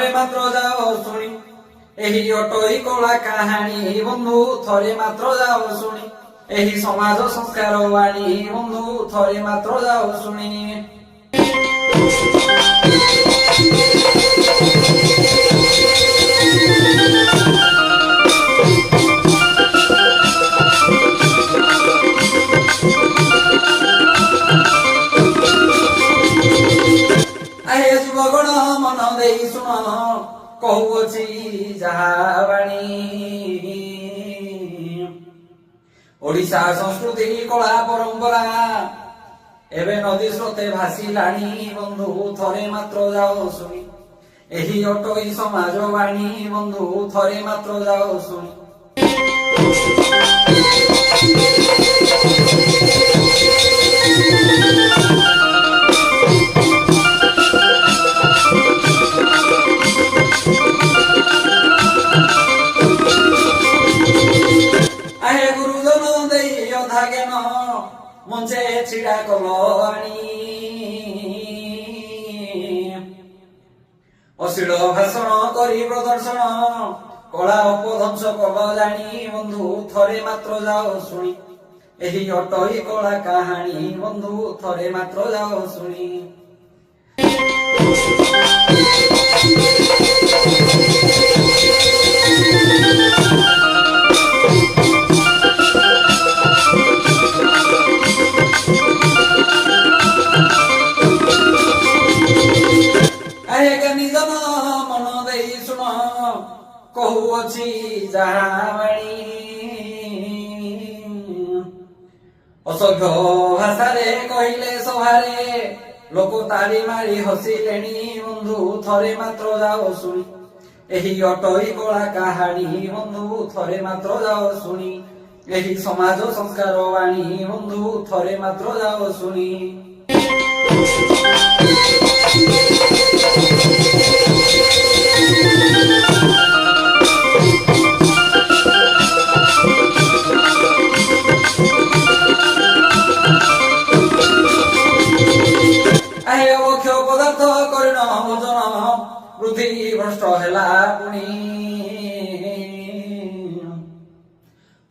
ଥରେ ମାତ୍ର ଯାଅ ଶୁଣି ଏହି ଅଟୋଇ କଳା କାହାଣୀ ବନ୍ଧୁ ଥରେ ମାତ୍ର ଯାଅ ଶୁଣି ଏହି ସମାଜ ସଂସ୍କାର ବାଣୀ ବନ୍ଧୁ ଥରେ ମାତ୍ର ଯାଅ ଶୁଣି ଆହେ ଯୁବଗଣ ମନ ଦେଇ ଶୁଣ କହୁଅଛି ଯାହା ବାଣୀ ଓଡ଼ିଶା ସଂସ୍କୃତି କଳା ପରମ୍ପରା ଏବେ ନଦୀ ସ୍ରୋତେ ଭାସିଲାଣି ବନ୍ଧୁ ଥରେ ମାତ୍ର ଯାଅ ଶୁଣି ଏହି ଅଟୋଇ ସମାଜ ବାଣୀ ବନ୍ଧୁ ଥରେ ମାତ୍ର ଯାଅ ଶୁଣି ଆହେ ଗୁରୁଜନ ଦେଇ ଅଧା ଜ୍ଞାନ ମଞ୍ଚେ ଛିଡ଼ା କଲ ଆଣି ଅଶ୍ଳୀଳ ଭାଷଣ କରି ପ୍ରଦର୍ଶନ କଳା ଅପଧ୍ୱଂସ କଲ ଜାଣି ବନ୍ଧୁ ଥରେ ମାତ୍ର ଯାଅ ଶୁଣି ଏହି ଅଟୋଇ କଳା କାହାଣୀ ବନ୍ଧୁ ଥରେ ମାତ୍ର ଯାଅ ଶୁଣି ଆହେ ଜ୍ଞାନୀଜନ ମନ ଦେଇ ଶୁଣ କହୁଅଛି ଯାହା ବାଣୀ ଅସଭ୍ୟ ଭାଷାରେ କହିଲେ ସଭାରେ ଲୋକ ତାଳି ମାରି ହସିଲେଣି ବନ୍ଧୁ ଥରେ ମାତ୍ର ଯାଅ ଶୁଣି ଏହି ଅଟୋଇ କଳା କାହାଣୀ ବନ୍ଧୁ ଥରେ ମାତ୍ର ଯାଅ ଶୁଣି ଏହି ସମାଜ ସଂସ୍କାର ବାଣୀ ବନ୍ଧୁ ଥରେ ମାତ୍ର ଯାଅ ଶୁଣି ଆହେ ଅବକ୍ଷ ପଦାର୍ଥ କରିଣ ଭୋଜନ ବୃଦ୍ଧି ଭ୍ରଷ୍ଟ ହେଲା ପୁଣି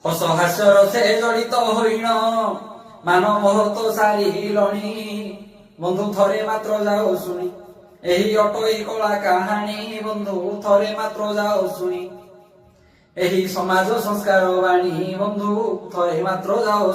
ହସ ହାସ୍ୟର ସେ ଜଡ଼ିତ ହୋଇଣ ମାନ ମହତ ସାରିଲଣି ବନ୍ଧୁ ଥରେ ମାତ୍ର ଯାଅ ଶୁଣି ଏହି ଅଟୋଇ କଳା କାହାଣୀ ବନ୍ଧୁ ଥରେ ମାତ୍ର ଯାଅ ଶୁଣି ଏହି ସମାଜ ସଂସ୍କାର ବାଣୀ ବନ୍ଧୁ ଥରେ ମାତ୍ର ଯାଅ